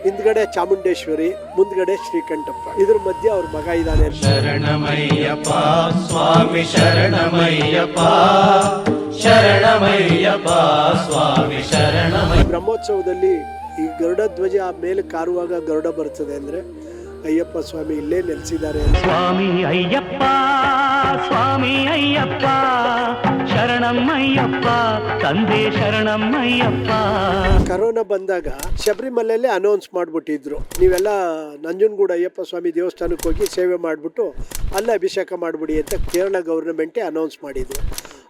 ಹಿಂದ್ಗಡೆ ಚಾಮುಂಡೇಶ್ವರಿ, ಮುಂದ್ಗಡೆ ಶ್ರೀಕಂಠಪ್ಪ. ಇದ್ರ ಮಧ್ಯೆ ಅವ್ರ ಮಗ ಇದ್ದಾನೆ. ಶರಣಮಯ್ಯಪ್ಪ ಸ್ವಾಮಿ ಶರಣಮಯ್ಯಪ್ಪ, ಶರಣಮಯ್ಯಪ್ಪ ಸ್ವಾಮಿ ಶರಣಮಯ್ಯ. ಬ್ರಹ್ಮೋತ್ಸವದಲ್ಲಿ ಈ ಗರುಡ ಧ್ವಜ ಮೇಲೆ ಕಾರುವಾಗ ಗರುಡ ಬರ್ತದೆ ಅಂದ್ರೆ ಅಯ್ಯಪ್ಪ ಸ್ವಾಮಿ ಇಲ್ಲೇ ನೆಲೆಸಿದ್ದಾರೆ. ಸ್ವಾಮಿ ಅಯ್ಯಪ್ಪ, ಸ್ವಾಮಿ ಅಯ್ಯಪ್ಪ, ಶರಣಮಯ್ಯಪ್ಪ, ತಂದೆ ಶರಣಮಯ್ಯಪ್ಪ. ಕರೋನಾ ಬಂದಾಗ ಶಬರಿಮಲೆಯಲ್ಲೇ ಅನೌನ್ಸ್ ಮಾಡಿಬಿಟ್ಟಿದ್ರು, ನೀವೆಲ್ಲ ನಂಜನಗೂಡು ಅಯ್ಯಪ್ಪ ಸ್ವಾಮಿ ದೇವಸ್ಥಾನಕ್ಕೆ ಹೋಗಿ ಸೇವೆ ಮಾಡಿಬಿಟ್ಟು ಅಲ್ಲೇ ಅಭಿಷೇಕ ಮಾಡಿಬಿಡಿ ಅಂತ ಕೇರಳ ಗೌರ್ಮೆಂಟೇ ಅನೌನ್ಸ್ ಮಾಡಿದ್ರು.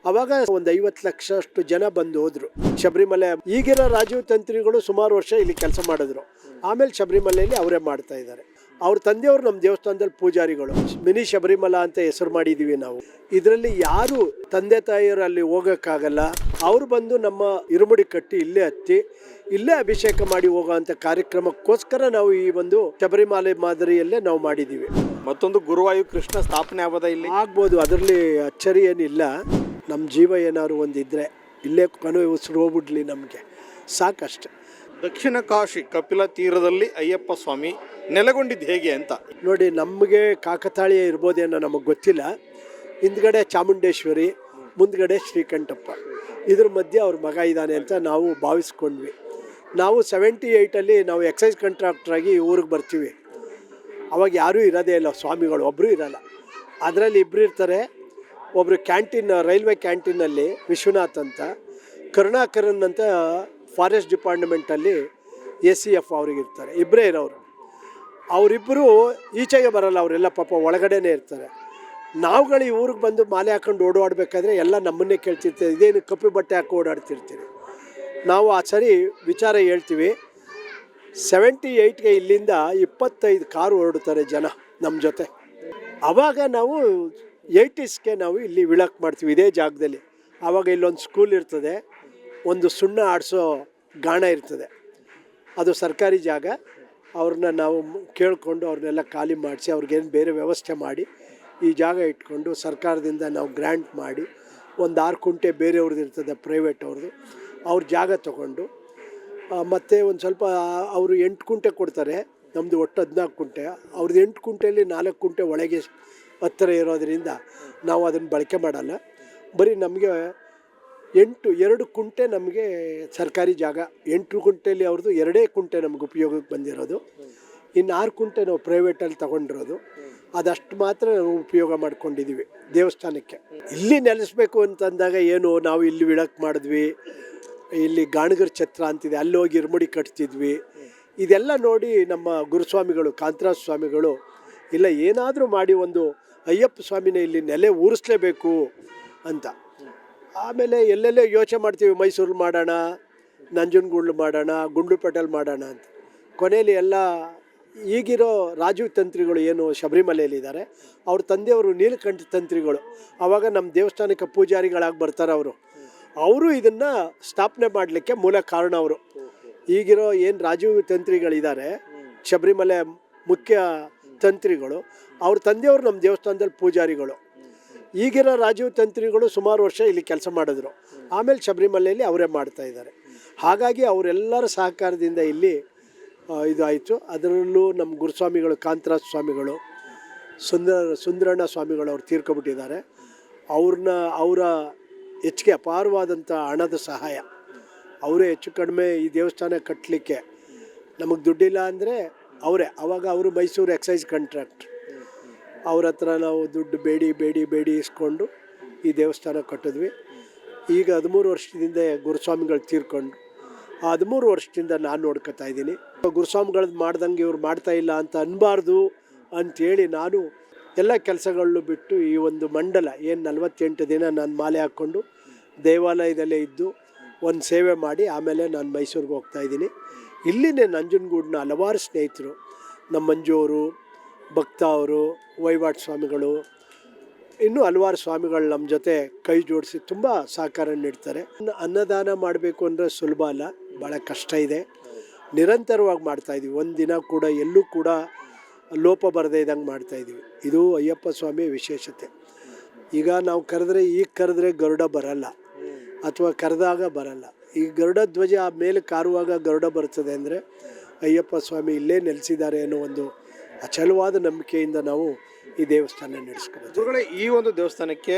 ಅವಾಗ ಒಂದು 50 ಲಕ್ಷ ಅಷ್ಟು ಜನ ಬಂದು ಹೋದ್ರು ಶಬರಿಮಲೆ. ಈಗಿರೋ ರಾಜೀವ್ ತಂತ್ರಿಗಳು ಸುಮಾರು ವರ್ಷ ಇಲ್ಲಿ ಕೆಲಸ ಮಾಡಿದ್ರು. ಆಮೇಲೆ ಶಬರಿಮಲೆಯಲ್ಲಿ ಅವರೇ ಮಾಡ್ತಾ ಇದ್ದಾರೆ. ಅವ್ರ ತಂದೆಯವರು ನಮ್ಮ ದೇವಸ್ಥಾನದಲ್ಲಿ ಪೂಜಾರಿಗಳು. ಮಿನಿ ಶಬರಿಮಲ ಅಂತ ಹೆಸರು ಮಾಡಿದ್ದೀವಿ ನಾವು. ಇದರಲ್ಲಿ ಯಾರು ತಂದೆ ತಾಯಿಯರು ಅಲ್ಲಿ ಹೋಗೋಕ್ಕಾಗಲ್ಲ, ಅವ್ರು ಬಂದು ನಮ್ಮ ಇರುಮುಡಿ ಕಟ್ಟಿ ಇಲ್ಲೇ ಹತ್ತಿ ಇಲ್ಲೇ ಅಭಿಷೇಕ ಮಾಡಿ ಹೋಗೋ ಅಂಥ ಕಾರ್ಯಕ್ರಮಕ್ಕೋಸ್ಕರ ನಾವು ಈ ಒಂದು ಶಬರಿಮಲೆ ಮಾದರಿಯಲ್ಲೇ ನಾವು ಮಾಡಿದ್ದೀವಿ. ಮತ್ತೊಂದು ಗುರುವಾಯು ಕೃಷ್ಣ ಸ್ಥಾಪನೆ ಆಗೋದ ಇಲ್ಲಿ ಆಗ್ಬೋದು, ಅದರಲ್ಲಿ ಅಚ್ಚರಿ ಏನಿಲ್ಲ. ನಮ್ಮ ಜೀವ ಏನಾದ್ರು ಒಂದಿದ್ರೆ ಇಲ್ಲೇ ಕೊನೆ ಉಸಿರು ಹೋಗ್ಬಿಡ್ಲಿ, ನಮಗೆ ಸಾಕಷ್ಟು. ದಕ್ಷಿಣ ಕಾಶಿ ಕಪಿಲ ತೀರದಲ್ಲಿ ಅಯ್ಯಪ್ಪ ಸ್ವಾಮಿ ನೆಲೆಗೊಂಡಿದ್ದು ಹೇಗೆ ಅಂತ ನೋಡಿ, ನಮಗೆ ಕಾಕತಾಳೀಯ ಇರ್ಬೋದೇನೋ ನಮಗೆ ಗೊತ್ತಿಲ್ಲ. ಹಿಂದ್ಗಡೆ ಚಾಮುಂಡೇಶ್ವರಿ, ಮುಂದ್ಗಡೆ ಶ್ರೀಕಂಠಪ್ಪ, ಇದ್ರ ಮಧ್ಯೆ ಅವ್ರ ಮಗ ಇದ್ದಾನೆ ಅಂತ ನಾವು ಭಾವಿಸ್ಕೊಂಡ್ವಿ. ನಾವು 78ಅಲ್ಲಿ ನಾವು ಎಕ್ಸೈಸ್ ಕಾಂಟ್ರಾಕ್ಟ್ರಾಗಿ ಊರಿಗೆ ಬರ್ತೀವಿ. ಅವಾಗ ಯಾರೂ ಇರೋದೇ ಇಲ್ಲ, ಸ್ವಾಮಿಗಳು ಒಬ್ಬರು ಇರಲ್ಲ. ಅದರಲ್ಲಿ ಇಬ್ಬರು ಇರ್ತಾರೆ. ಒಬ್ಬರು ಕ್ಯಾಂಟೀನ್, ರೈಲ್ವೆ ಕ್ಯಾಂಟೀನಲ್ಲಿ ವಿಶ್ವನಾಥ್ ಅಂತ, ಕರುಣಾಕರನ್ ಅಂತ ಫಾರೆಸ್ಟ್ ಡಿಪಾರ್ಟ್ಮೆಂಟಲ್ಲಿ ACF ಅವ್ರಿಗಿರ್ತಾರೆ. ಇಬ್ಬರೇ ಇರೋರು. ಅವರಿಬ್ಬರು ಈಚೆಗೆ ಬರಲ್ಲ, ಅವರೆಲ್ಲ ಪಾಪ ಒಳಗಡೆನೇ ಇರ್ತಾರೆ. ನಾವುಗಳು ಈ ಊರಿಗೆ ಬಂದು ಮಾಲೆ ಹಾಕೊಂಡು ಓಡಾಡಬೇಕಾದ್ರೆ ಎಲ್ಲ ನಮ್ಮನ್ನೇ ಕೇಳ್ತಿರ್ತೀವಿ, ಇದೇನು ಕಪ್ಪು ಬಟ್ಟೆ ಹಾಕಿ ಓಡಾಡ್ತಿರ್ತೀವಿ. ನಾವು ಆ ಸರಿ ವಿಚಾರ ಹೇಳ್ತೀವಿ. 78ಗೆ ಇಲ್ಲಿಂದ 25 ಕಾರು ಹೊರಡ್ತಾರೆ ಜನ ನಮ್ಮ ಜೊತೆ. ಆವಾಗ ನಾವು 80ಸ್ಗೆ ನಾವು ಇಲ್ಲಿ ವಿಳಕ್ ಮಾಡ್ತೀವಿ ಇದೇ ಜಾಗದಲ್ಲಿ. ಆವಾಗ ಇಲ್ಲೊಂದು ಸ್ಕೂಲ್ ಇರ್ತದೆ, ಒಂದು ಸುಣ್ಣ ಆಡಿಸೋ ಗಾಣ ಇರ್ತದೆ, ಅದು ಸರ್ಕಾರಿ ಜಾಗ. ಅವ್ರನ್ನ ನಾವು ಕೇಳಿಕೊಂಡು ಅವ್ರನ್ನೆಲ್ಲ ಖಾಲಿ ಮಾಡಿಸಿ ಅವ್ರಿಗೇನು ಬೇರೆ ವ್ಯವಸ್ಥೆ ಮಾಡಿ ಈ ಜಾಗ ಇಟ್ಕೊಂಡು ಸರ್ಕಾರದಿಂದ ನಾವು ಗ್ರ್ಯಾಂಟ್ ಮಾಡಿ ಒಂದು 6 ಕುಂಟೆ ಬೇರೆಯವ್ರದ್ದು ಇರ್ತದೆ, ಪ್ರೈವೇಟ್ ಅವ್ರದ್ದು, ಅವ್ರ ಜಾಗ ತೊಗೊಂಡು ಮತ್ತು ಒಂದು ಸ್ವಲ್ಪ ಅವರು 8 ಕುಂಟೆ ಕೊಡ್ತಾರೆ. ನಮ್ಮದು ಒಟ್ಟು 14 ಕುಂಟೆ. ಅವ್ರದ್ದು 8 ಕುಂಟೆಯಲ್ಲಿ 4 ಕುಂಟೆ ಒಳಗೆ ಹತ್ತಿರ ಇರೋದರಿಂದ ನಾವು ಅದನ್ನು ಬಳಕೆ ಮಾಡಲ್ಲ. ಬರೀ ನಮಗೆ 2 ಕುಂಟೆ ನಮಗೆ ಸರ್ಕಾರಿ ಜಾಗ. 8 ಕುಂಟೆಯಲ್ಲಿ ಅವ್ರದ್ದು 2 ಕುಂಟೆ ನಮ್ಗೆ ಉಪಯೋಗಕ್ಕೆ ಬಂದಿರೋದು. ಇನ್ನು 6 ಕುಂಟೆ ನಾವು ಪ್ರೈವೇಟಲ್ಲಿ ತೊಗೊಂಡಿರೋದು. ಅದಷ್ಟು ಮಾತ್ರ ನಾವು ಉಪಯೋಗ ಮಾಡ್ಕೊಂಡಿದ್ದೀವಿ ದೇವಸ್ಥಾನಕ್ಕೆ. ಇಲ್ಲಿ ನೆಲೆಸಬೇಕು ಅಂತಂದಾಗ ಏನು, ನಾವು ಇಲ್ಲಿ ವಿಳಕ್ ಮಾಡಿದ್ವಿ. ಇಲ್ಲಿ ಗಾಣಗರ ಛತ್ರ ಅಂತಿದೆ, ಅಲ್ಲಿ ಹೋಗಿ ಇರುಮುಡಿ ಕಟ್ತಿದ್ವಿ. ಇದೆಲ್ಲ ನೋಡಿ ನಮ್ಮ ಗುರುಸ್ವಾಮಿಗಳು, ಕಾಂತರಾಜ ಸ್ವಾಮಿಗಳು ಇಲ್ಲ ಏನಾದರೂ ಮಾಡಿ ಒಂದು ಅಯ್ಯಪ್ಪ ಸ್ವಾಮಿನ ಇಲ್ಲಿ ನೆಲೆ ಊರಿಸ್ಲೇಬೇಕು ಅಂತ. ಆಮೇಲೆ ಎಲ್ಲೆಲ್ಲೇ ಯೋಚನೆ ಮಾಡ್ತೀವಿ, ಮೈಸೂರು ಮಾಡೋಣ, ನಂಜನಗೂಡು ಮಾಡೋಣ, ಗುಂಡ್ಲುಪೇಟೆಯಲ್ಲಿ ಮಾಡೋಣ ಅಂತ. ಕೊನೆಯಲ್ಲಿ ಎಲ್ಲ ಈಗಿರೋ ರಾಜೀವ್ ತಂತ್ರಿಗಳು ಏನು ಶಬರಿಮಲೆಯಲ್ಲಿದ್ದಾರೆ, ಅವ್ರ ತಂದೆಯವರು ನೀಲಕಂಠ ತಂತ್ರಿಗಳು. ಆವಾಗ ನಮ್ಮ ದೇವಸ್ಥಾನಕ್ಕೆ ಪೂಜಾರಿಗಳಾಗಿ ಬರ್ತಾರೆ ಅವರು ಇದನ್ನು ಸ್ಥಾಪನೆ ಮಾಡಲಿಕ್ಕೆ ಮೂಲ ಕಾರಣ ಅವರು. ಈಗಿರೋ ಏನು ರಾಜೀವ್ ತಂತ್ರಿಗಳಿದ್ದಾರೆ, ಶಬರಿಮಲೆ ಮುಖ್ಯ ತಂತ್ರಿಗಳು, ಅವ್ರ ತಂದೆಯವರು ನಮ್ಮ ದೇವಸ್ಥಾನದಲ್ಲಿ ಪೂಜಾರಿಗಳು. ಈಗಿರೋ ರಾಜೀವ್ ತಂತ್ರಿಗಳು ಸುಮಾರು ವರ್ಷ ಇಲ್ಲಿ ಕೆಲಸ ಮಾಡಿದ್ರು. ಆಮೇಲೆ ಶಬರಿಮಲೆಯಲ್ಲಿ ಅವರೇ ಮಾಡ್ತಾಯಿದ್ದಾರೆ. ಹಾಗಾಗಿ ಅವರೆಲ್ಲರ ಸಹಕಾರದಿಂದ ಇಲ್ಲಿ ಇದು ಆಯಿತು. ಅದರಲ್ಲೂ ನಮ್ಮ ಗುರುಸ್ವಾಮಿಗಳು ಕಾಂತರಾಜ ಸ್ವಾಮಿಗಳು, ಸುಂದರಣ್ಣ ಸ್ವಾಮಿಗಳು ಅವ್ರು ತೀರ್ಕೊಬಿಟ್ಟಿದ್ದಾರೆ. ಅವರ ಹೆಚ್ಚಿಗೆ ಅಪಾರವಾದಂಥ ಹಣದ ಸಹಾಯ, ಅವರೇ ಹೆಚ್ಚು ಕಡಿಮೆ ಈ ದೇವಸ್ಥಾನ ಕಟ್ಟಲಿಕ್ಕೆ ನಮಗೆ ದುಡ್ಡಿಲ್ಲ ಅಂದರೆ ಅವರೇ. ಆವಾಗ ಅವರು ಮೈಸೂರು ಎಕ್ಸೈಸ್ ಕಾಂಟ್ರಾಕ್ಟ್, ಅವ್ರ ಹತ್ರ ನಾವು ದುಡ್ಡು ಬೇಡಿ ಇಸ್ಕೊಂಡು ಈ ದೇವಸ್ಥಾನ ಕಟ್ಟಿದ್ವಿ. ಈಗ 13 ವರ್ಷದಿಂದ ಗುರುಸ್ವಾಮಿಗಳು ತೀರ್ಕೊಂಡು, ಆ 13 ವರ್ಷದಿಂದ ನಾನು ನೋಡ್ಕೊತಾ ಇದ್ದೀನಿ. ಗುರುಸ್ವಾಮಿಗಳದ್ದು ಮಾಡ್ದಂಗೆ ಇವ್ರು ಮಾಡ್ತಾಯಿಲ್ಲ ಅಂತ ಅನ್ನಬಾರ್ದು ಅಂಥೇಳಿ ನಾನು ಎಲ್ಲ ಕೆಲಸಗಳನ್ನು ಬಿಟ್ಟು ಈ ಒಂದು ಮಂಡಲ ಏನು 48 ದಿನ ನಾನು ಮಾಲೆ ಹಾಕ್ಕೊಂಡು ದೇವಾಲಯದಲ್ಲೇ ಇದ್ದು ಒಂದು ಸೇವೆ ಮಾಡಿ ಆಮೇಲೆ ನಾನು ಮೈಸೂರಿಗೆ ಹೋಗ್ತಾಯಿದ್ದೀನಿ. ಇಲ್ಲಿನೇ ನಂಜನಗೂಡಿನ ಹಲವಾರು ಸ್ನೇಹಿತರು, ನಮ್ಮ ಮಂಜು ಅವರು, ಭಕ್ತ ಅವರು, ವೈವಾಟ್ ಸ್ವಾಮಿಗಳು, ಇನ್ನೂ ಹಲವಾರು ಸ್ವಾಮಿಗಳು ನಮ್ಮ ಜೊತೆ ಕೈ ಜೋಡಿಸಿ ತುಂಬ ಸಹಕಾರ ನೀಡ್ತಾರೆ. ಅನ್ನದಾನ ಮಾಡಬೇಕು ಅಂದರೆ ಸುಲಭ ಅಲ್ಲ, ಭಾಳ ಕಷ್ಟ ಇದೆ. ನಿರಂತರವಾಗಿ ಮಾಡ್ತಾಯಿದ್ದೀವಿ. ಒಂದು ದಿನ ಕೂಡ ಎಲ್ಲೂ ಕೂಡ ಲೋಪ ಬರದೇ ಇದ್ದಂಗೆ ಮಾಡ್ತಾಯಿದ್ದೀವಿ. ಇದು ಅಯ್ಯಪ್ಪ ಸ್ವಾಮಿ ವಿಶೇಷತೆ. ಈಗ ನಾವು ಕರೆದ್ರೆ ಗರುಡ ಬರಲ್ಲ, ಅಥವಾ ಕರೆದಾಗ ಬರಲ್ಲ. ಈ ಗರುಡ ಧ್ವಜ ಮೇಲೆ ಕಾರುವಾಗ ಗರುಡ ಬರ್ತದೆ ಅಂದರೆ ಅಯ್ಯಪ್ಪ ಸ್ವಾಮಿ ಇಲ್ಲೇ ನೆಲೆಸಿದ್ದಾರೆ ಅನ್ನೋ ಒಂದು ಅಚಲವಾದ ನಂಬಿಕೆಯಿಂದ ನಾವು ಈ ದೇವಸ್ಥಾನ ನಡೆಸ್ಕೊಳ್ತೀವಿ. ಗುರುಗಳೇ, ಈ ಒಂದು ದೇವಸ್ಥಾನಕ್ಕೆ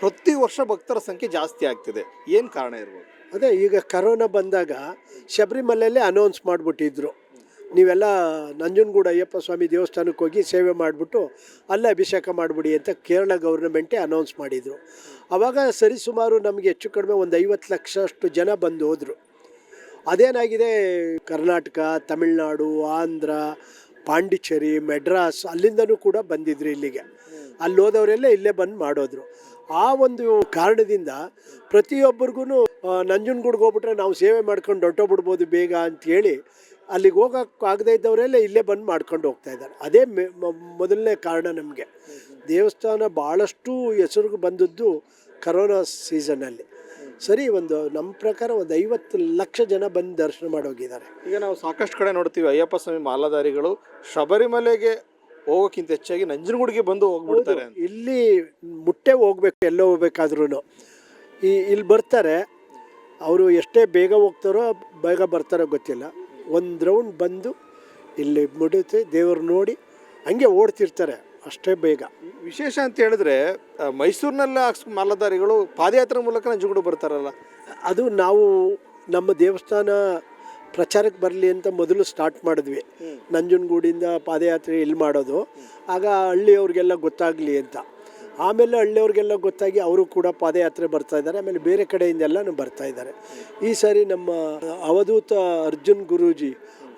ಪ್ರತಿ ವರ್ಷ ಭಕ್ತರ ಸಂಖ್ಯೆ ಜಾಸ್ತಿ ಆಗ್ತಿದೆ, ಏನು ಕಾರಣ ಇರ್ಬೋದು? ಅದೇ ಈಗ ಕರೋನಾ ಬಂದಾಗ ಶಬರಿಮಲೆಯಲ್ಲೇ ಅನೌನ್ಸ್ ಮಾಡಿಬಿಟ್ಟಿದ್ರು, ನೀವೆಲ್ಲ ನಂಜನಗೂಡು ಅಯ್ಯಪ್ಪ ಸ್ವಾಮಿ ದೇವಸ್ಥಾನಕ್ಕೆ ಹೋಗಿ ಸೇವೆ ಮಾಡಿಬಿಟ್ಟು ಅಲ್ಲೇ ಅಭಿಷೇಕ ಮಾಡಿಬಿಡಿ ಅಂತ ಕೇರಳ ಗೌರ್ನಮೆಂಟೇ ಅನೌನ್ಸ್ ಮಾಡಿದರು. ಆವಾಗ ಸರಿಸುಮಾರು ನಮಗೆ ಹೆಚ್ಚು ಕಡಿಮೆ ಒಂದು 50 ಲಕ್ಷ ಅಷ್ಟು ಜನ ಬಂದು ಹೋದರು. ಅದೇನಾಗಿದೆ, ಕರ್ನಾಟಕ, ತಮಿಳ್ನಾಡು, ಆಂಧ್ರ, ಪಾಂಡಿಚೇರಿ, ಮೆಡ್ರಾಸ್ ಅಲ್ಲಿಂದನೂ ಕೂಡ ಬಂದಿದ್ರು ಇಲ್ಲಿಗೆ. ಅಲ್ಲಿ ಹೋದವರೆಲ್ಲ ಇಲ್ಲೇ ಬಂದು ಮಾಡೋದ್ರು. ಆ ಒಂದು ಕಾರಣದಿಂದ ಪ್ರತಿಯೊಬ್ಬರಿಗೂ ನಂಜನಗೂಡಿಗೆ ಹೋಗ್ಬಿಟ್ರೆ ನಾವು ಸೇವೆ ಮಾಡ್ಕೊಂಡು ಹೊರಟೋಗ್ಬಿಡ್ಬೋದು ಬೇಗ ಅಂಥೇಳಿ ಅಲ್ಲಿಗೆ ಹೋಗೋಕ್ಕಾಗದೇ ಇದ್ದವರೆಲ್ಲ ಇಲ್ಲೇ ಬಂದು ಮಾಡ್ಕೊಂಡು ಹೋಗ್ತಾ ಇದ್ದಾರೆ. ಅದೇ ಮೊದಲನೇ ಕಾರಣ. ನಮಗೆ ದೇವಸ್ಥಾನ ಭಾಳಷ್ಟು ಹೆಸರು ಬಂದದ್ದು ಕರೋನಾ ಸೀಸನಲ್ಲಿ. ಸರಿ, ನಮ್ಮ ಪ್ರಕಾರ ಒಂದು 50 ಲಕ್ಷ ಜನ ಬಂದು ದರ್ಶನ ಮಾಡೋಗಿದ್ದಾರೆ. ಈಗ ನಾವು ಸಾಕಷ್ಟು ಕಡೆ ನೋಡ್ತೀವಿ, ಅಯ್ಯಪ್ಪ ಸ್ವಾಮಿ ಮಾಲಾಧಾರಿಗಳು ಶಬರಿಮಲೆಗೆ ಹೋಗೋಕ್ಕಿಂತ ಹೆಚ್ಚಾಗಿ ನಂಜನಗೂಡಿಗೆ ಬಂದು ಹೋಗ್ಬಿಡ್ತಾರೆ. ಇಲ್ಲಿ ಮುಟ್ಟೆ ಹೋಗ್ಬೇಕು, ಎಲ್ಲೋ ಹೋಗ್ಬೇಕಾದ್ರೂ ಇಲ್ಲಿ ಬರ್ತಾರೆ. ಅವರು ಎಷ್ಟೇ ಬೇಗ ಹೋಗ್ತಾರೋ ಬೇಗ ಬರ್ತಾರೋ ಗೊತ್ತಿಲ್ಲ, ಒಂದು ರೌಂಡ್ ಬಂದು ಇಲ್ಲಿ ಮುಡುತ್ತೆ ದೇವ್ರು ನೋಡಿ ಹಂಗೆ ಓಡ್ತಿರ್ತಾರೆ ಅಷ್ಟೇ ಬೇಗ. ವಿಶೇಷ ಅಂತ ಹೇಳಿದ್ರೆ ಮೈಸೂರಿನಲ್ಲ ಮಾಲಾಧಾರಿಗಳು ಪಾದಯಾತ್ರೆ ಮೂಲಕ ನಂಜನಗೂಡು ಬರ್ತಾರಲ್ಲ, ಅದು ನಾವು ನಮ್ಮ ದೇವಸ್ಥಾನ ಪ್ರಚಾರಕ್ಕೆ ಬರಲಿ ಅಂತ ಮೊದಲು ಸ್ಟಾರ್ಟ್ ಮಾಡಿದ್ವಿ. ನಂಜನಗೂಡಿಂದ ಪಾದಯಾತ್ರೆ ಇಲ್ಲಿ ಮಾಡೋದು, ಆಗ ಹಳ್ಳಿಯವ್ರಿಗೆಲ್ಲ ಗೊತ್ತಾಗಲಿ ಅಂತ. ಆಮೇಲೆ ಹಳ್ಳಿಯವ್ರಿಗೆಲ್ಲ ಗೊತ್ತಾಗಿ ಅವರು ಕೂಡ ಪಾದಯಾತ್ರೆ ಬರ್ತಾಯಿದ್ದಾರೆ. ಆಮೇಲೆ ಬೇರೆ ಕಡೆಯಿಂದೆಲ್ಲನೂ ಬರ್ತಾಯಿದ್ದಾರೆ. ಈ ಸಾರಿ ನಮ್ಮ ಅವಧೂತ ಅರ್ಜುನ್ ಗುರೂಜಿ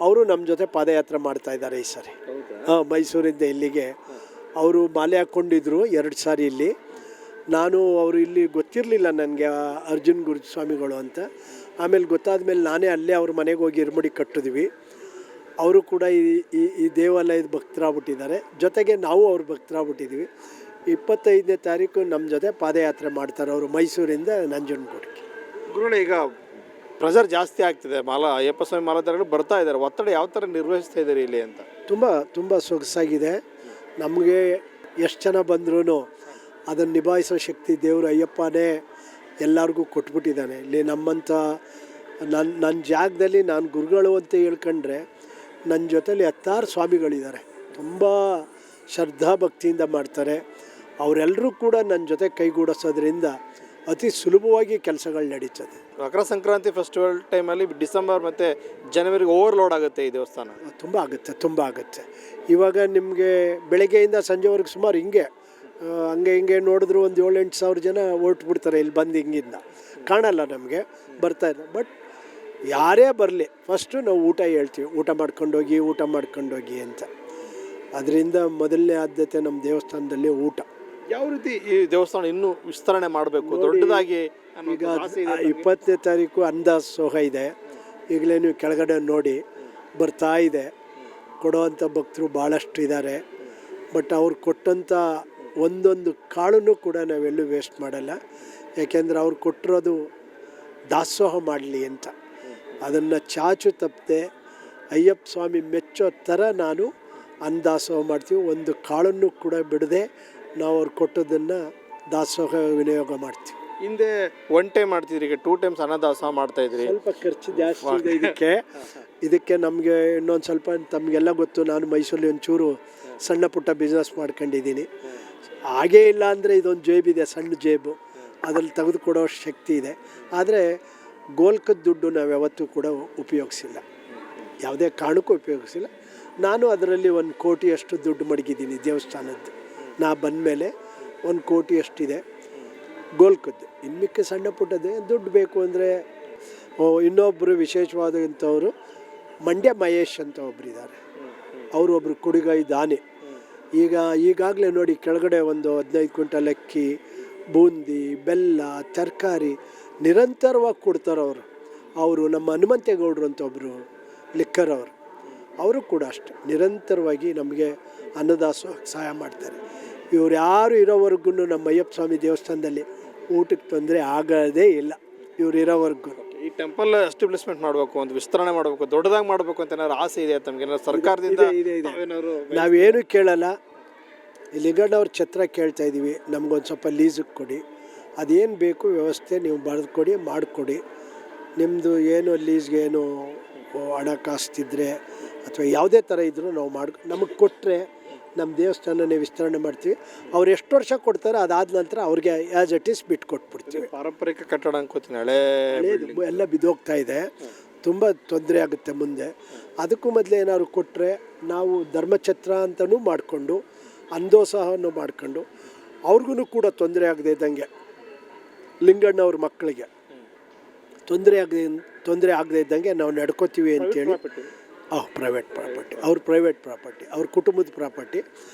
ಅವರು ನಮ್ಮ ಜೊತೆ ಪಾದಯಾತ್ರೆ ಮಾಡ್ತಾಯಿದ್ದಾರೆ ಈ ಸಾರಿ. ಮೈಸೂರಿಂದ ಇಲ್ಲಿಗೆ ಅವರು ಮಾಲೆ ಹಾಕ್ಕೊಂಡಿದ್ರು 2 ಸಾರಿ ಇಲ್ಲಿ. ಅವರು ಇಲ್ಲಿ ಗೊತ್ತಿರಲಿಲ್ಲ ನನಗೆ ಅರ್ಜುನ್ ಗುರು ಸ್ವಾಮಿಗಳು ಅಂತ. ಆಮೇಲೆ ಗೊತ್ತಾದ ಮೇಲೆ ನಾನೇ ಅಲ್ಲೇ ಅವ್ರ ಮನೆಗೆ ಹೋಗಿ ಇರ್ಮಡಿ ಕಟ್ಟಿದ್ವಿ. ಅವರು ಕೂಡ ಈ ದೇವಾಲಯದ ಭಕ್ತರಾಗ್ಬಿಟ್ಟಿದ್ದಾರೆ. ಜೊತೆಗೆ ನಾವು ಅವ್ರ ಭಕ್ತರಾಗ್ಬಿಟ್ಟಿದ್ವಿ. 25ನೇ ತಾರೀಕು ನಮ್ಮ ಜೊತೆ ಪಾದಯಾತ್ರೆ ಮಾಡ್ತಾರೆ ಅವರು ಮೈಸೂರಿಂದ ನಂಜನಗೂಡಿಗೆ. ಗುರುಗಳೇ, ಈಗ ಪ್ರೆಷರ್ ಜಾಸ್ತಿ ಆಗ್ತಿದೆ, ಅಯ್ಯಪ್ಪ ಸ್ವಾಮಿ ಮಾಲಾಧಾರಿಗಳು ಬರ್ತಾ ಇದ್ದಾರೆ, ಒತ್ತಡ ಯಾವ ಥರ ನಿರ್ವಹಿಸ್ತಾ ಇದ್ದಾರೆ ಇಲ್ಲಿ ಅಂತ? ತುಂಬ ಸೊಗಸಾಗಿದೆ. ನಮಗೆ ಎಷ್ಟು ಜನ ಬಂದ್ರೂ ಅದನ್ನು ನಿಭಾಯಿಸೋ ಶಕ್ತಿ ದೇವರು ಅಯ್ಯಪ್ಪನೇ ಎಲ್ಲರಿಗೂ ಕೊಟ್ಬಿಟ್ಟಿದ್ದಾನೆ. ಇಲ್ಲಿ ನಮ್ಮಂಥ ನನ್ನ ಜಾಗದಲ್ಲಿ ನಾನು ಗುರುಗಳು ಅಂತ ಹೇಳ್ಕೊಂಡ್ರೆ ನನ್ನ ಜೊತೆಲಿ 10 ಸ್ವಾಮಿಗಳಿದ್ದಾರೆ. ತುಂಬ ಶ್ರದ್ಧಾ ಭಕ್ತಿಯಿಂದ ಮಾಡ್ತಾರೆ. ಅವರೆಲ್ಲರೂ ಕೂಡ ನನ್ನ ಜೊತೆ ಕೈಗೂಡಿಸೋದ್ರಿಂದ ಅತಿ ಸುಲಭವಾಗಿ ಕೆಲಸಗಳು ನಡೀತದೆ. ಮಕರ ಸಂಕ್ರಾಂತಿ ಫೆಸ್ಟಿವಲ್ ಟೈಮಲ್ಲಿ ಡಿಸೆಂಬರ್ ಮತ್ತು ಜನವರಿಗೆ ಓವರ್ಲೋಡ್ ಆಗುತ್ತೆ ಈ ದೇವಸ್ಥಾನ. ತುಂಬ ಆಗುತ್ತೆ. ಇವಾಗ ನಿಮಗೆ ಬೆಳಗ್ಗೆಯಿಂದ ಸಂಜೆವರೆಗೆ ಸುಮಾರು ಹಂಗೆ ನೋಡಿದ್ರು ಒಂದು 7-8 ಸಾವಿರ ಜನ ಹೊರಟ್ಬಿಡ್ತಾರೆ ಇಲ್ಲಿ ಬಂದು. ಹಿಂಗಿಂದ ಕಾಣಲ್ಲ ನಮಗೆ, ಬರ್ತಾಯಿಲ್ಲ. ಬಟ್ ಯಾರೇ ಬರಲಿ ಫಸ್ಟು ನಾವು ಊಟ ಹೇಳ್ತೀವಿ, ಊಟ ಮಾಡ್ಕೊಂಡೋಗಿ ಅಂತ. ಅದರಿಂದ ಮೊದಲನೇ ಆದ್ಯತೆ ನಮ್ಮ ದೇವಸ್ಥಾನದಲ್ಲಿ ಊಟ. ಯಾವ ರೀತಿ ಈ ದೇವಸ್ಥಾನ ಇನ್ನೂ ವಿಸ್ತರಣೆ ಮಾಡಬೇಕು, ದೊಡ್ಡದಾಗಿ? ಈಗ 20ನೇ ತಾರೀಕು ಅನ್ನದಾಸೋಹ ಇದೆ. ಈಗಲೇ ನೀವು ಕೆಳಗಡೆ ನೋಡಿ ಬರ್ತಾ ಇದೆ. ಕೊಡೋವಂಥ ಭಕ್ತರು ಭಾಳಷ್ಟು ಇದ್ದಾರೆ. ಬಟ್ ಅವ್ರು ಕೊಟ್ಟಂಥ ಒಂದೊಂದು ಕಾಳನ್ನು ಕೂಡ ನಾವೆಲ್ಲೂ ವೇಸ್ಟ್ ಮಾಡಲ್ಲ. ಯಾಕೆಂದರೆ ಅವ್ರು ಕೊಟ್ಟಿರೋದು ದಾಸೋಹ ಮಾಡಲಿ ಅಂತ. ಅದನ್ನು ಚಾಚು ತಪ್ಪದೆ ಅಯ್ಯಪ್ಪ ಸ್ವಾಮಿ ಮೆಚ್ಚೋ ಥರ ನಾನು ಅನ್ನದಾಸೋಹ ಮಾಡ್ತೀವಿ. ಒಂದು ಕಾಳನ್ನು ಕೂಡ ಬಿಡದೆ ನಾವು ಅವ್ರು ಕೊಟ್ಟೋದನ್ನು ದಾಸೋಹ ವಿನಿಯೋಗ ಮಾಡ್ತೀವಿ. ಹಿಂದೆ 1 ಟೈಮ್ ಮಾಡ್ತಿದ್ರಿ, ಈಗ 2 ಟೈಮ್ಸ್ ಅನ್ನದಾಸೋಹ ಮಾಡ್ತಾಯಿದ್ರಿ. ಸ್ವಲ್ಪ ಖರ್ಚು ಜಾಸ್ತಿ ಇದೆ ಇದಕ್ಕೆ ನಮಗೆ. ಇನ್ನೊಂದು ಸ್ವಲ್ಪ ತಮಗೆಲ್ಲ ಗೊತ್ತು, ನಾನು ಮೈಸೂರಲ್ಲಿ ಒಂಚೂರು ಸಣ್ಣ ಪುಟ್ಟ ಬಿಸ್ನೆಸ್ ಮಾಡ್ಕೊಂಡಿದ್ದೀನಿ. ಹಾಗೇ ಇಲ್ಲ ಅಂದರೆ ಇದೊಂದು ಜೇಬಿದೆ, ಸಣ್ಣ ಜೇಬು, ಅದರಲ್ಲಿ ತೆಗೆದುಕೊಡೋ ಶಕ್ತಿ ಇದೆ. ಆದರೆ ಗೋಲ್ಕದ ದುಡ್ಡು ನಾವು ಯಾವತ್ತೂ ಕೂಡ ಉಪಯೋಗಿಸಿಲ್ಲ, ಯಾವುದೇ ಕಾರಣಕ್ಕೂ ಉಪಯೋಗಿಸಿಲ್ಲ. ನಾನು ಅದರಲ್ಲಿ 1 ಕೋಟಿಯಷ್ಟು ದುಡ್ಡು ಮಡಗಿದ್ದೀನಿ ದೇವಸ್ಥಾನದ್ದು. ನಾ ಬಂದಮೇಲೆ 1 ಕೋಟಿಯಷ್ಟಿದೆ ಗೋಲ್ಕದ್ದು. ಇನ್ನಕ್ಕೆ ಸಣ್ಣ ಪುಟ್ಟದೇ ದುಡ್ಡು ಬೇಕು ಅಂದರೆ ಇನ್ನೊಬ್ಬರು ವಿಶೇಷವಾದಂಥವರು ಮಂಡ್ಯ ಮಹೇಶ್ ಅಂತ ಒಬ್ಬರಿದ್ದಾರೆ. ಅವರು ಒಬ್ಬರು ಕುಡಿಗಾಯಿ ದಾನಿ. ಈಗಾಗಲೇ ನೋಡಿ ಕೆಳಗಡೆ ಒಂದು 15 ಕ್ವಿಂಟಲ್ ಅಕ್ಕಿ, ಬೂಂದಿ, ಬೆಲ್ಲ, ತರಕಾರಿ ನಿರಂತರವಾಗಿ ಕೊಡ್ತಾರೆ ಅವರು. ನಮ್ಮ ಹನುಮಂತೇಗೌಡರು ಅಂತ ಒಬ್ಬರು ಲಿಕ್ಕರ್ ಅವರು ಕೂಡ ಅಷ್ಟೆ ನಿರಂತರವಾಗಿ ನಮಗೆ ಅನ್ನದಾಸೋಹಕ್ಕೆ ಸಹಾಯ ಮಾಡ್ತಾರೆ. ಇವ್ರು ಯಾರು ಇರೋವರೆಗೂ ನಮ್ಮ ಅಯ್ಯಪ್ಪ ಸ್ವಾಮಿ ದೇವಸ್ಥಾನದಲ್ಲಿ ಊಟಕ್ಕೆ ತೊಂದರೆ ಆಗೋದೇ ಇಲ್ಲ. ಇವ್ರು ಇರೋವರೆಗೂ ಈ ಟೆಂಪಲ್ ಎಸ್ಟಾಬ್ಲಿಷ್ಮೆಂಟ್ ಮಾಡಬೇಕು, ಒಂದು ವಿಸ್ತರಣೆ ಮಾಡಬೇಕು, ದೊಡ್ಡದಾಗಿ ಮಾಡಬೇಕು ಅಂತ ಏನಾದ್ರು ಆಸೆ ಇದೆ ತಮಗೆ ಸರ್ಕಾರದಿಂದ? ಇದೆ. ನಾವೇನು ಕೇಳಲ್ಲ. ಲಿಂಗಣ್ಣವ್ರ ಛತ್ರ ಕೇಳ್ತಾ ಇದ್ದೀವಿ, ನಮಗೊಂದು ಸ್ವಲ್ಪ ಲೀಸಿಗೆ ಕೊಡಿ, ಅದೇನು ಬೇಕು ವ್ಯವಸ್ಥೆ ನೀವು ಬರೆದು ಕೊಡಿ, ಮಾಡಿಕೊಡಿ. ನಿಮ್ಮದು ಏನು ಲೀಸ್ಗೆ ಏನು ಹಣ ಕಾಸ್ತಿದ್ರೆ ಅಥವಾ ಯಾವುದೇ ಥರ ಇದ್ದರೂ ನಾವು ನಮಗೆ ಕೊಟ್ಟರೆ ನಮ್ಮ ದೇವಸ್ಥಾನನೇ ವಿಸ್ತರಣೆ ಮಾಡ್ತೀವಿ. ಅವ್ರು ಎಷ್ಟು ವರ್ಷ ಕೊಡ್ತಾರೆ ಅದಾದ ನಂತರ ಅವ್ರಿಗೆ ಆ್ಯಸ್ ಇಟ್ ಈಸ್ ಬಿಟ್ಟು ಕೊಟ್ಬಿಡ್ತೀವಿ. ಪಾರಂಪರಿಕ ಕಟ್ಟಡ ಅನ್ಕೋತೀನಿ, ಹಳೇ ಹಳೇದು ಎಲ್ಲ ಬಿದ್ದೋಗ್ತಾ ಇದೆ, ತುಂಬ ತೊಂದರೆ ಆಗುತ್ತೆ ಮುಂದೆ. ಅದಕ್ಕೂ ಮೊದಲೇ ಏನಾದ್ರು ಕೊಟ್ಟರೆ ನಾವು ಧರ್ಮಛತ್ರ ಅಂತಲೂ ಮಾಡಿಕೊಂಡು ಅಂದೋತ್ಸಾಹವನ್ನು ಮಾಡ್ಕೊಂಡು ಅವ್ರಿಗೂ ಕೂಡ ತೊಂದರೆ ಆಗದೆ ಇದ್ದಂಗೆ, ಲಿಂಗಣ್ಣವ್ರ ಮಕ್ಕಳಿಗೆ ತೊಂದರೆ ಆಗದೆ ಇದ್ದಂಗೆ ನಾವು ನಡ್ಕೋತೀವಿ ಅಂತೇಳಿ. ಪ್ರೈವೇಟ್ ಪ್ರಾಪರ್ಟಿ ಅವ್ರ ಕುಟುಂಬದ ಪ್ರಾಪರ್ಟಿ,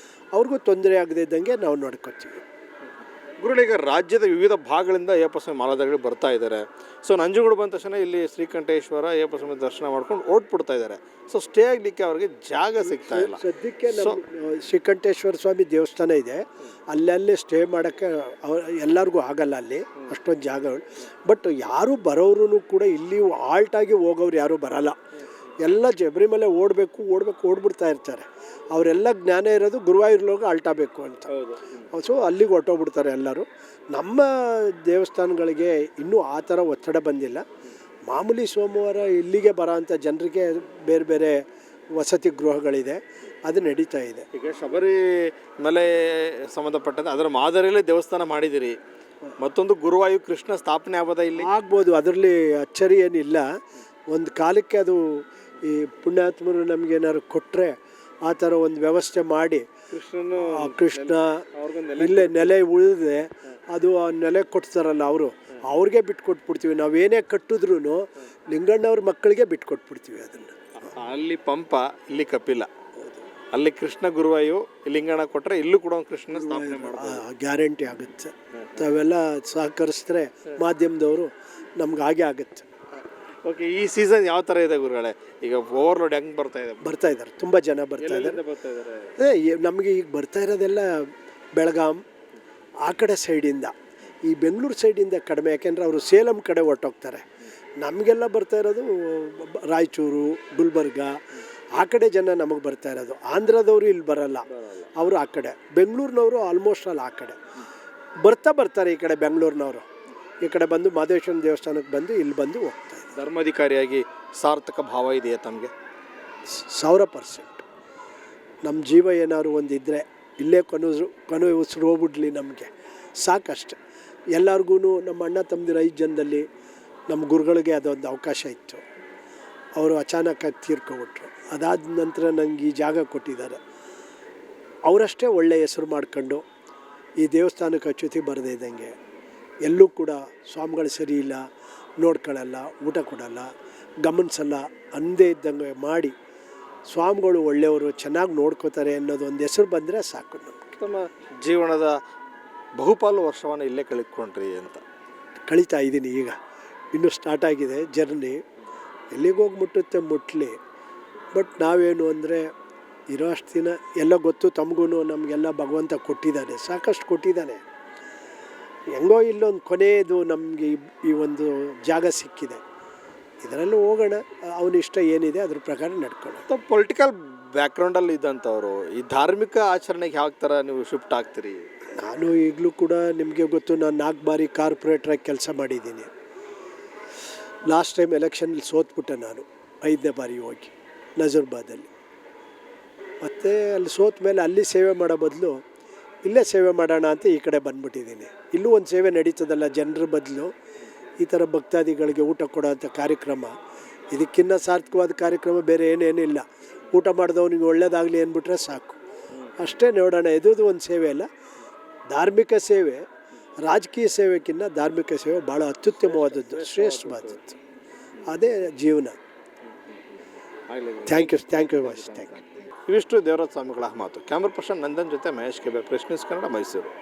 ಅವ್ರಿಗೂ ತೊಂದರೆ ಆಗದೆ ಇದ್ದಂಗೆ ನಾವು ನಡ್ಕೋತೀವಿ. ಗುರುಗಳೀಗ ರಾಜ್ಯದ ವಿವಿಧ ಭಾಗಗಳಿಂದ ಅಯ್ಯಪ್ಪ ಸ್ವಾಮಿ ಮಾಲಾಧಾರಿಗಳು ಬರ್ತಾ ಇದ್ದಾರೆ. ಸೊ ನಂಜನಗೂಡು ಬಂದ ತಕ್ಷಣ ಇಲ್ಲಿ ಶ್ರೀಕಂಠೇಶ್ವರ ಅಯ್ಯಪ್ಪ ಸ್ವಾಮಿ ದರ್ಶನ ಮಾಡ್ಕೊಂಡು ಓಡ್ಬಿಡ್ತಾ ಇದ್ದಾರೆ. ಸೊ ಸ್ಟೇ ಆಗಲಿಕ್ಕೆ ಅವ್ರಿಗೆ ಜಾಗ ಸಿಗ್ತಾ ಇಲ್ಲ. ಸದ್ಯಕ್ಕೆ ಶ್ರೀಕಂಠೇಶ್ವರ ಸ್ವಾಮಿ ದೇವಸ್ಥಾನ ಇದೆ, ಅಲ್ಲಲ್ಲೇ ಸ್ಟೇ ಮಾಡೋಕ್ಕೆ ಎಲ್ಲರಿಗೂ ಆಗಲ್ಲ ಅಲ್ಲಿ ಅಷ್ಟೊಂದು ಜಾಗಗಳು. ಬಟ್ ಯಾರು ಬರೋರು ಕೂಡ ಇಲ್ಲಿ ಆಲ್ಟಾಗಿ ಹೋಗೋರು ಯಾರೂ ಬರಲ್ಲ. ಎಲ್ಲ ಶಬರಿಮಲೆ ಓಡ್ಬಿಡ್ತಾ ಇರ್ತಾರೆ. ಅವರೆಲ್ಲ ಜ್ಞಾನ ಇರೋದು ಗುರುವಾಯೂರ್ಲೋಗಿ ಆಲ್ಟಾಬೇಕು ಅಂತ. ಸೊ ಅಲ್ಲಿಗೆ ಹೊರಟೋಗ್ಬಿಡ್ತಾರೆ ಎಲ್ಲರೂ. ನಮ್ಮ ದೇವಸ್ಥಾನಗಳಿಗೆ ಇನ್ನೂ ಆ ಥರ ಒತ್ತಡ ಬಂದಿಲ್ಲ. ಮಾಮೂಲಿ ಸೋಮವಾರ ಇಲ್ಲಿಗೆ ಬರೋ ಅಂಥ ಜನರಿಗೆ ಬೇರೆ ಬೇರೆ ವಸತಿ ಗೃಹಗಳಿದೆ, ಅದು ನಡೀತಾ ಇದೆ. ಈಗ ಶಬರಿಮಲೆ ಸಂಬಂಧಪಟ್ಟಂತೆ ಅದರ ಮಾದರಿಯಲ್ಲೇ ದೇವಸ್ಥಾನ ಮಾಡಿದ್ದೀರಿ. ಮತ್ತೊಂದು ಗುರುವಾಯೂರ್ ಕೃಷ್ಣ ಸ್ಥಾಪನೆ ಆಗೋದ ಇಲ್ಲಿ ಆಗ್ಬೋದು, ಅದರಲ್ಲಿ ಅಚ್ಚರಿ ಏನಿಲ್ಲ. ಒಂದು ಕಾಲಕ್ಕೆ ಅದು ಈ ಪುಣ್ಯಾತ್ಮರು ನಮಗೇನಾದ್ರು ಕೊಟ್ಟರೆ ಆ ಥರ ಒಂದು ವ್ಯವಸ್ಥೆ ಮಾಡಿ ಕೃಷ್ಣ ಇಲ್ಲೇ ನೆಲೆ ಉಳಿದ್ರೆ ಅದು ಆ ನೆಲೆ ಕೊಡ್ತಾರಲ್ಲ ಅವ್ರಿಗೆ ಬಿಟ್ಕೊಟ್ಬಿಡ್ತೀವಿ. ನಾವೇನೇ ಕಟ್ಟಿದ್ರೂ ಲಿಂಗಣ್ಣವ್ರ ಮಕ್ಕಳಿಗೆ ಬಿಟ್ಕೊಟ್ಬಿಡ್ತೀವಿ ಅದನ್ನು. ಅಲ್ಲಿ ಪಂಪ, ಇಲ್ಲಿ ಕಪಿಲ, ಅಲ್ಲಿ ಕೃಷ್ಣ ಗುರುವಾಯು, ಲಿಂಗಣ್ಣ ಕೊಟ್ಟರೆ ಇಲ್ಲೂ ಕೂಡ ಒಂದು ಕೃಷ್ಣ ಸ್ಥಾಪನೆ ಮಾಡ್ಬೋದು. ಗ್ಯಾರಂಟಿ ಆಗುತ್ತೆ. ತಾವೆಲ್ಲ ಸಹಕರಿಸಿದ್ರೆ ಮಾಧ್ಯಮದವರು ನಮ್ಗೆ ಹಾಗೆ ಆಗುತ್ತೆ. ಓಕೆ, ಈ ಸೀಸನ್ ಯಾವ ಥರ ಇದೆ ಗುರುಗಳೇ? ಈಗ ಓವರ್ಲೋಡ್ ಹೆಂಗೆ ಬರ್ತಾ ಇದ್ದಾರೆ? ತುಂಬ ಜನ ಬರ್ತಾ ಇದ್ದಾರೆ. ನಮಗೆ ಈಗ ಬರ್ತಾ ಇರೋದೆಲ್ಲ ಬೆಳಗಾಂ ಆ ಕಡೆ ಸೈಡಿಂದ, ಈ ಬೆಂಗಳೂರು ಸೈಡಿಂದ ಕಡಿಮೆ. ಯಾಕೆಂದರೆ ಅವರು ಸೇಲಂ ಕಡೆ ಹೊರಟೋಗ್ತಾರೆ. ನಮಗೆಲ್ಲ ಬರ್ತಾ ಇರೋದು ರಾಯಚೂರು, ಗುಲ್ಬರ್ಗ ಆ ಕಡೆ ಜನ ನಮಗೆ ಬರ್ತಾ ಇರೋದು. ಆಂಧ್ರದವರು ಇಲ್ಲಿ ಬರಲ್ಲ, ಅವರು ಆ ಕಡೆ. ಬೆಂಗಳೂರಿನವರು ಆಲ್ಮೋಸ್ಟ್ ಅಲ್ಲಿ ಆ ಕಡೆ ಬರ್ತಾರೆ. ಈ ಕಡೆ ಬೆಂಗಳೂರಿನವರು ಈ ಕಡೆ ಬಂದು ಮಾದೇಶ್ವರನ ದೇವಸ್ಥಾನಕ್ಕೆ ಬಂದು ಇಲ್ಲಿ ಬಂದು ಹೋಗ್ತಾರೆ. ಧರ್ಮಾಧಿಕಾರಿಯಾಗಿ ಸಾರ್ಥಕ ಭಾವ ಇದೆಯಾ ತಮಗೆ? 1000%. ನಮ್ಮ ಜೀವ ಏನಾದ್ರು ಒಂದಿದ್ದರೆ ಇಲ್ಲೇ ಕೊನೆ ಉಸಿರು ಹೋಗ್ಬಿಡ್ಲಿ ನಮಗೆ ಸಾಕಷ್ಟೆ. ಎಲ್ಲರಿಗೂ ನಮ್ಮ ಅಣ್ಣ ತಮ್ಮದಿರು 5 ಜನದಲ್ಲಿ ನಮ್ಮ ಗುರುಗಳಿಗೆ ಅದೊಂದು ಅವಕಾಶ ಇತ್ತು. ಅವರು ಅಚಾನಕ್ಕಾಗಿ ತೀರ್ಕೊಬಿಟ್ರು. ಅದಾದ ನಂತರ ನನಗೆ ಈ ಜಾಗ ಕೊಟ್ಟಿದ್ದಾರೆ. ಅವರಷ್ಟೇ ಒಳ್ಳೆಯ ಹೆಸರು ಮಾಡ್ಕೊಂಡು ಈ ದೇವಸ್ಥಾನಕ್ಕೆ ಅಚ್ಯುತಿ ಬರದೇ ಇದ್ದಂಗೆ, ಎಲ್ಲೂ ಕೂಡ ಸ್ವಾಮಿಗಳು ಸರಿ ಇಲ್ಲ, ನೋಡ್ಕೊಳ್ಳಲ್ಲ, ಊಟ ಕೊಡಲ್ಲ, ಗಮನಿಸಲ್ಲ ಅಂದೇ ಇದ್ದಂಗೆ ಮಾಡಿ ಸ್ವಾಮಿಗಳು ಒಳ್ಳೆಯವರು, ಚೆನ್ನಾಗಿ ನೋಡ್ಕೋತಾರೆ ಅನ್ನೋದು ಒಂದು ಹೆಸರು ಬಂದರೆ ಸಾಕು ನಮಗೆ. ತಮ್ಮ ಜೀವನದ ಬಹುಪಾಲು ವರ್ಷವನ್ನು ಇಲ್ಲೇ ಕಳೆದುಕೊಂಡ್ರಿ ಅಂತ? ಕಳೀತಾ ಇದ್ದೀನಿ. ಈಗ ಇನ್ನೂ ಸ್ಟಾರ್ಟ್ ಆಗಿದೆ ಜರ್ನಿ. ಎಲ್ಲಿಗೆ ಹೋಗಿ ಮುಟ್ಟಲಿ. ಬಟ್ ನಾವೇನು ಅಂದರೆ ಇರೋ ಅಷ್ಟು ದಿನ ಎಲ್ಲ ಗೊತ್ತು. ತಮಗೂ ನಮಗೆಲ್ಲ ಭಗವಂತ ಕೊಟ್ಟಿದ್ದಾನೆ, ಸಾಕಷ್ಟು ಕೊಟ್ಟಿದ್ದಾನೆ. ಹೆಂಗೋ ಇಲ್ಲೊಂದು ಕೊನೆಯದು ನಮಗೆ ಈ ಒಂದು ಜಾಗ ಸಿಕ್ಕಿದೆ, ಇದರಲ್ಲೂ ಹೋಗೋಣ. ಅವನ ಇಷ್ಟ ಏನಿದೆ ಅದ್ರ ಪ್ರಕಾರ ನಡ್ಕೊಳ್ಳೋಣ. ಪೊಲಿಟಿಕಲ್ ಬ್ಯಾಕ್ಗ್ರೌಂಡಲ್ಲಿ ಇದ್ದಂಥವ್ರು ಈ ಧಾರ್ಮಿಕ ಆಚರಣೆಗೆ ಯಾವ ಥರ ನೀವು ಶಿಫ್ಟ್ ಆಗ್ತೀರಿ? ನಾನು ಈಗಲೂ ಕೂಡ ನಿಮಗೆ ಗೊತ್ತು, ನಾನು 4 ಬಾರಿ ಕಾರ್ಪೊರೇಟ್ರಾಗಿ ಕೆಲಸ ಮಾಡಿದ್ದೀನಿ. ಲಾಸ್ಟ್ ಟೈಮ್ ಎಲೆಕ್ಷನಲ್ಲಿ ಸೋತ್ಬಿಟ್ಟೆ ನಾನು 5ನೇ ಬಾರಿ ಹೋಗಿ ನಜರ್ಬಾದಲ್ಲಿ. ಮತ್ತು ಅಲ್ಲಿ ಸೋತ ಮೇಲೆ ಅಲ್ಲಿ ಸೇವೆ ಮಾಡೋ ಬದಲು ಇಲ್ಲೇ ಸೇವೆ ಮಾಡೋಣ ಅಂತ ಈ ಕಡೆ ಬಂದ್ಬಿಟ್ಟಿದ್ದೀನಿ. ಇಲ್ಲೂ ಒಂದು ಸೇವೆ ನಡೀತದಲ್ಲ ಜನರ ಬದಲು. ಈ ಥರ ಭಕ್ತಾದಿಗಳಿಗೆ ಊಟ ಕೊಡೋಂಥ ಕಾರ್ಯಕ್ರಮ, ಇದಕ್ಕಿಂತ ಸಾರ್ಥಕವಾದ ಕಾರ್ಯಕ್ರಮ ಬೇರೆ ಏನೇನಿಲ್ಲ. ಊಟ ಮಾಡಿದವನಿಗೆ ಒಳ್ಳೇದಾಗಲಿ ಅಂದ್ಬಿಟ್ರೆ ಸಾಕು, ಅಷ್ಟೇ ನೋಡೋಣ. ಇದು ಒಂದು ಸೇವೆ ಅಲ್ಲ, ಧಾರ್ಮಿಕ ಸೇವೆ. ರಾಜಕೀಯ ಸೇವೆಗಿಂತ ಧಾರ್ಮಿಕ ಸೇವೆ ಭಾಳ ಅತ್ಯುತ್ತಮವಾದದ್ದು, ಶ್ರೇಷ್ಠವಾದದ್ದು. ಅದೇ ಜೀವನ. Thank you much. ಇವಿಷ್ಟು ದೇವರಾಜ ಸ್ವಾಮಿಗಳ ಮಾತು. ಕ್ಯಾಮ್ರಾ ಪರ್ಸನ್ ನಂದನ್ ಜೊತೆ ಮಹೇಶ್ ಕೆಬೆ, ಪ್ರೆಸ್ ನ್ಯೂಸ್ ಕನ್ನಡ, ಮೈಸೂರು.